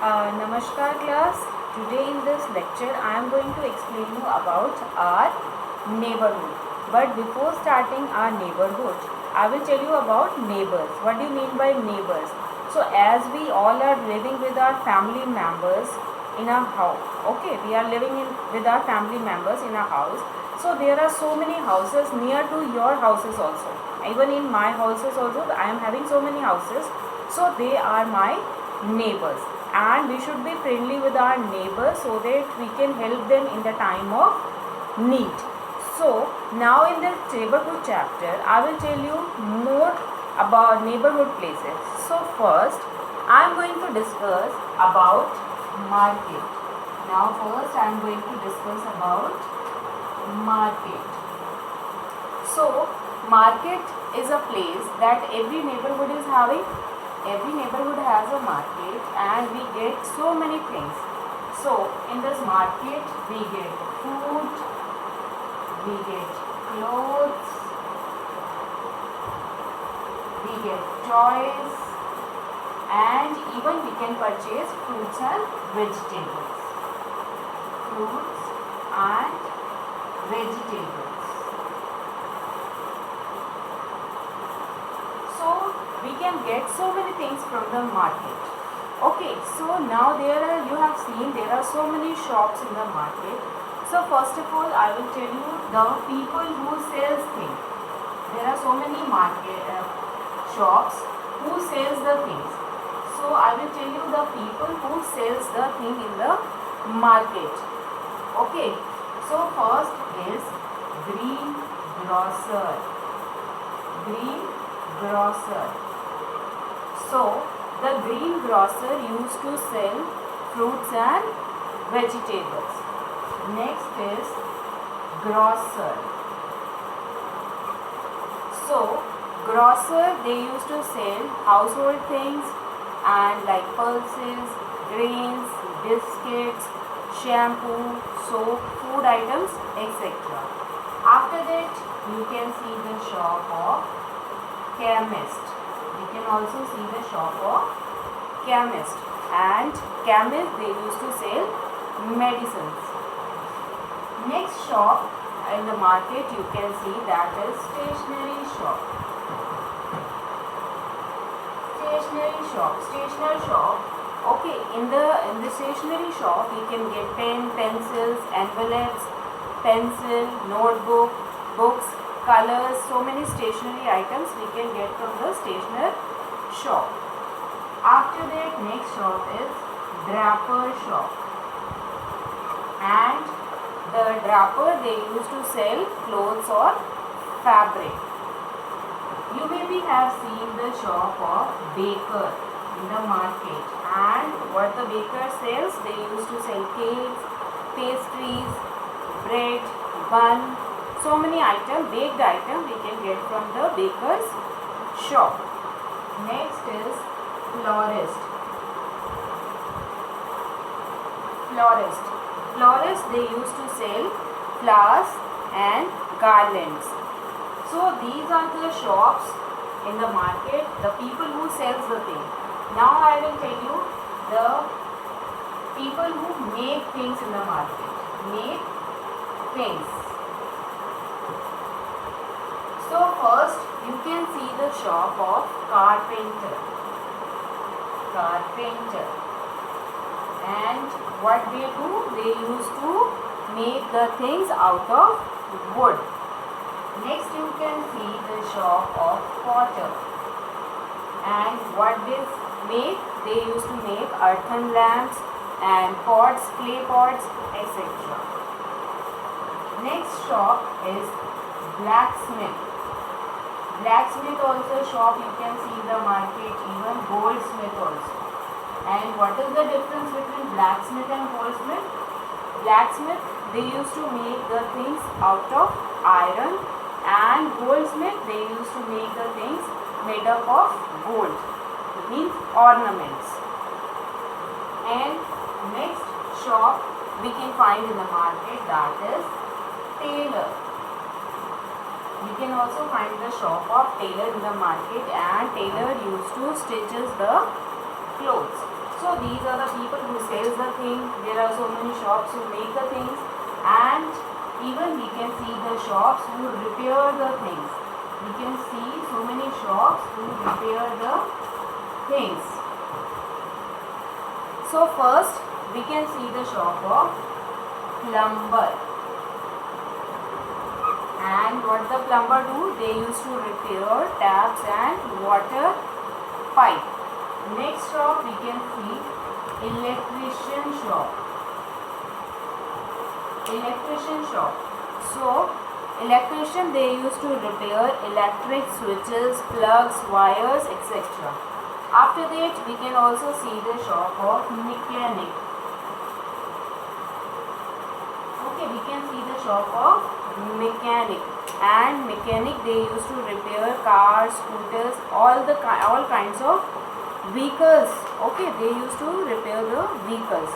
Namaskar class. Today in this lecture I am going to explain you about our neighborhood. But before starting our neighborhood, I will tell you about neighbors. What do you mean by neighbors? So as we all are living with our family members in a house, okay, we are living with our family members in a house. So there are so many houses near to your houses also. Even in my houses also, I am having so many houses. So they are my neighbors, and we should be friendly with our neighbors so that we can help them in the time of need. So now in this neighborhood chapter I will tell you more about neighborhood places. So first I am going to discuss about market. Now first I am going to discuss about market. So market is a place that every neighborhood is having. Every neighborhood has a market and we get so many things. So in this market we get food, we get clothes, we get toys, and even we can purchase fruits and vegetables. Fruits and vegetables. So we can get so many things from the market. Okay, so now you have seen there are so many shops in the market. So first of all I will tell you the people who sells things. There are so many market shops who sells the things. So I will tell you the people who sells the thing in the market. Okay, so first is greengrocer. Greengrocer. So the greengrocer used to sell fruits and vegetables. Next is grocer. So grocer, they used to sell household things and like pulses, grains, biscuits, shampoo, soap, food items, etc. After that you can see the shop of chemist. You can also see the shop of chemist, and chemist they used to sell medicines. Next shop in the market you can see that is stationery shop. Stationery shop. Okay, in the stationery shop you can get pen, pencils, envelopes, pencil, notebook, books, colors, so many stationery items we can get from the stationery shop. After that next shop is draper shop, and the draper they used to sell clothes or fabric. You maybe have seen the shop of baker in the market, and what the baker sells, they used to sell cakes, pastries, bread, bun, so many items, baked items we can get from the baker's shop. Next is florist. Florist they used to sell flowers and garlands. So these are the shops in the market, the people who sells the thing. Now I will tell you the people who make things in the market. Make things. So first you can see the shop of carpenter. And what they do, they used to make the things out of wood. Next you can see the shop of potter, and what they make, they used to make earthen lamps and pots, clay pots, etc. Next shop is blacksmith. Blacksmith also shop you can see in the market, even goldsmith also. And what is the difference between blacksmith and goldsmith? Blacksmith they used to make the things out of iron, and goldsmith they used to make the things made up of gold. It means ornaments. And next shop we can find in the market, that is tailor. You can also find the shop of tailor in the market, and tailor used to stitches the clothes. So these are the people who sells the thing. There are so many shops who make the things, and even we can see the shops who repair the things. We can see so many shops who repair the things. So first we can see the shop of plumber. And what the plumber do? They used to repair taps and water pipe. Next shop we can see electrician shop. Electrician shop. So electrician, they used to repair electric switches, plugs, wires, etc. After that we can also see the shop of mechanic. Okay, we can see the shop of mechanic. And mechanic, they used to repair cars, scooters, all kinds of vehicles. Okay, they used to repair the vehicles.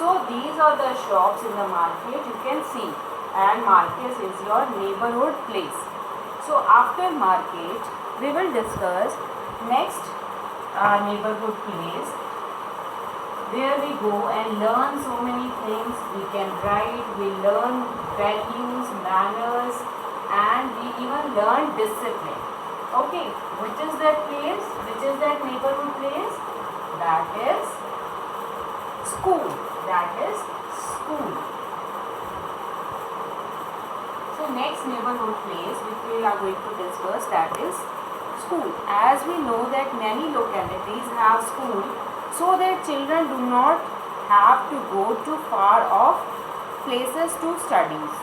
So these are the shops in the market you can see, and market is your neighborhood place. So after market we will discuss next neighborhood place, where we go and learn so many things. We can write, we learn values, manners, and we even learn discipline. Okay, which is that place? Which is that neighborhood place? That is school. That is school. So next neighborhood place which we are going to discuss, that is school. As we know that many localities have school, so that children do not have to go to far off places to studies.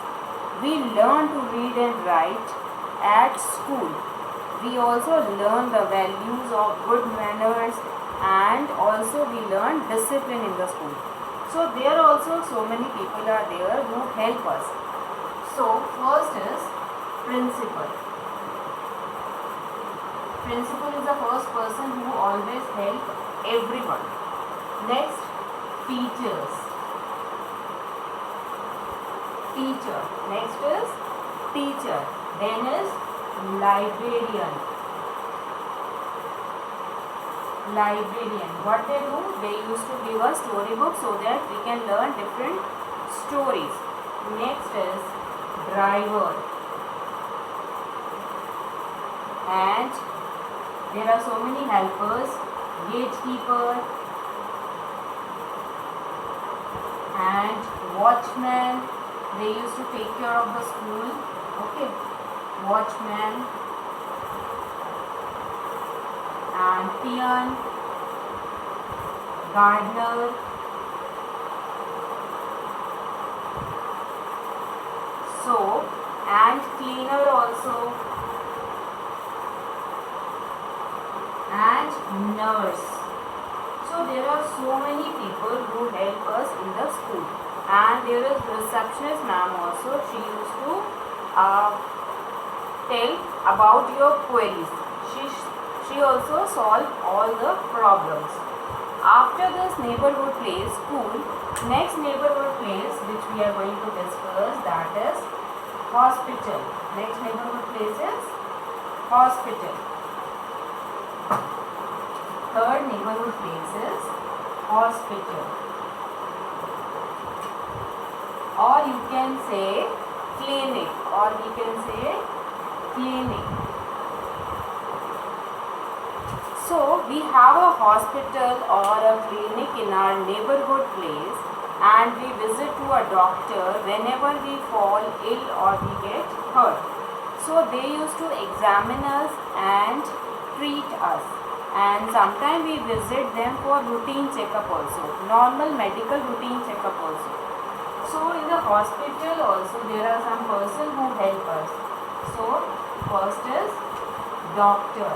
We learn to read and write at school. We also learn the values of good manners, and also we learn discipline in the school. So there also so many people are there who help us. So first is principal. Principal is the first person who always help everyone. Next, teachers. Teacher. Next is teacher. Then is librarian. Librarian. What they do? They used to give us storybook so that we can learn different stories. Next is driver. And there are so many helpers. Gatekeeper and watchman. They used to take care of the school. Okay, watchman and peon, gardener, so and cleaner also, and nurse. So there are so many people who help us in the school. And there is receptionist ma'am also. She used to tell about your queries. She also solve all the problems. After this neighborhood place, school, next neighborhood place which we are going to discuss, that is hospital. Next neighborhood place is hospital. Third neighborhood place is hospital. Or you can say clinic, or we can say clinic. So we have a hospital or a clinic in our neighborhood place, and we visit to a doctor whenever we fall ill or we get hurt. So they used to examine us and treat us, and sometimes we visit them for routine checkup also, normal medical routine checkup also. So in the hospital also there are some person who help us. So first is doctor,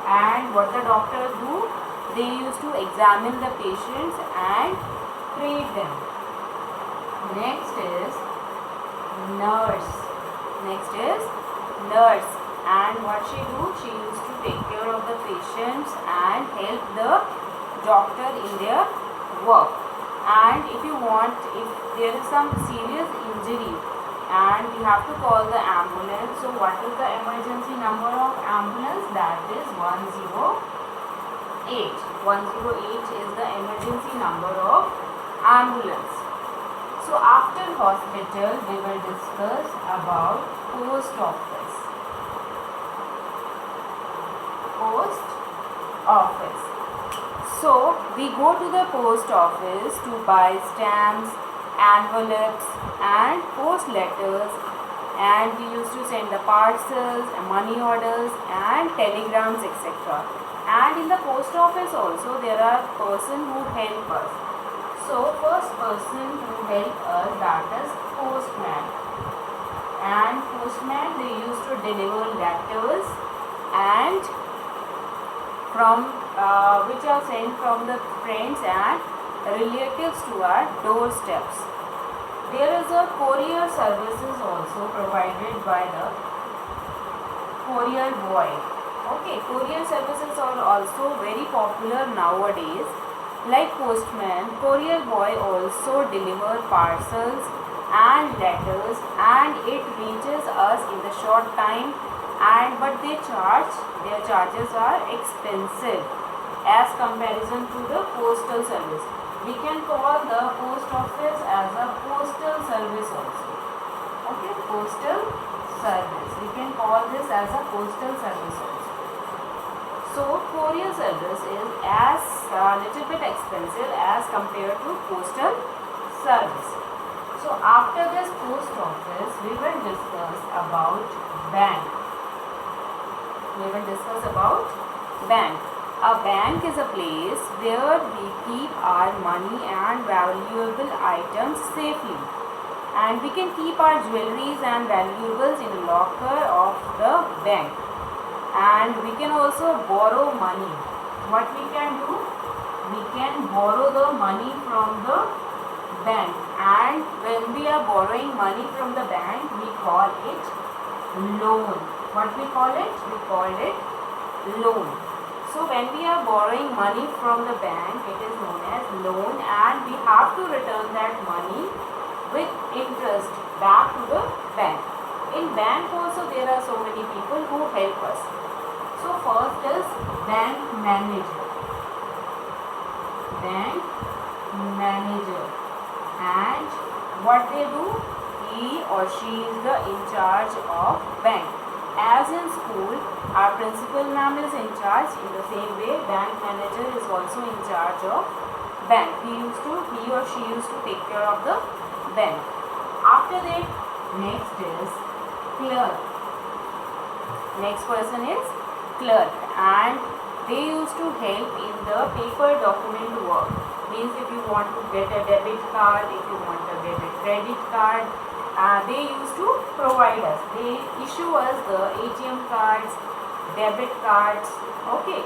and what the doctor do? They used to examine the patients and treat them. Next is nurse. Next is nurse, and what she do? She used to take care of the patients and help the doctor in their work. And if you want, if there is some serious injury and we have to call the ambulance, so what is the emergency number of ambulance? That is 108. 108 is the emergency number of ambulance. So after hospital we will discuss about post office. Post office. So we go to the post office to buy stamps, envelopes and post letters, and we used to send the parcels, money orders and telegrams, etc. And in the post office also there are person who help us. So first person who help us, that is postman. And postman, they used to deliver letters and from which are sent from the friends and relatives to our doorsteps. There is a courier services also provided by the courier boy. Okay, courier services are also very popular nowadays. Like postman, courier boy also deliver parcels and letters and it reaches us in the short time, and but their charges are expensive as comparison to the postal service. We can call the post office as a postal service also. Okay, postal service. We can call this as a postal service also. So courier service is as little bit expensive as compared to postal service. So after this post office, we will discuss about bank. We will discuss about bank. A bank is a place where we keep our money and valuable items safely. And we can keep our jewelries and valuables in a locker of the bank. And we can also borrow money. What we can do? We can borrow the money from the bank, and when we are borrowing money from the bank, we call it loan. What we call it? We call it loan. So when we are borrowing money from the bank, it is known as loan, and we have to return that money with interest back to the bank. In bank also there are so many people who help us. So first is bank manager. Bank manager. And what they do? He or she is the in charge of bank. As in school, our principal ma'am is in charge. In the same way, bank manager is also in charge of bank. He or she used to take care of the bank. After that, next is clerk. Next person is clerk, and they used to help in the paper document work. Means if you want to get a debit card, if you want to get a credit card, they used to provide us. They issue us the ATM cards, debit cards, okay,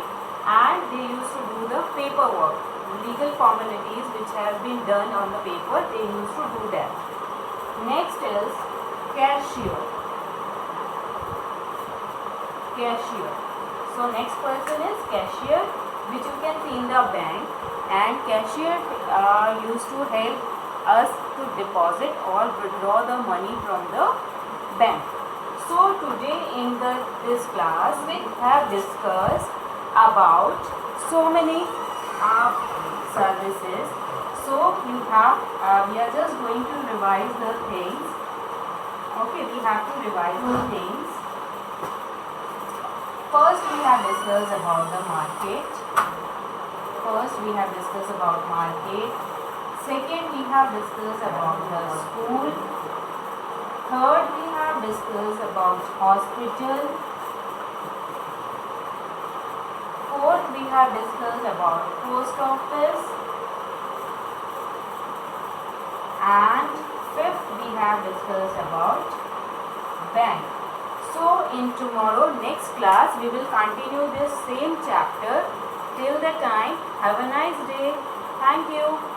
and they used to do the paperwork, legal formalities which have been done on the paper. They used to do that. Next is cashier. Cashier. So next person is cashier, which you can see in the bank, and cashier used to help us to deposit or withdraw the money from the bank. So today in this class we have discussed about so many services. So we are just going to revise the things. Okay, we have to revise the things. First we have discussed about the market. Second we have discussed about the school. Third we have discussed about hospital. Fourth we have discussed about post office. And fifth we have discussed about bank. So in tomorrow next class we will continue this same chapter. Till that time, have a nice day. Thank you.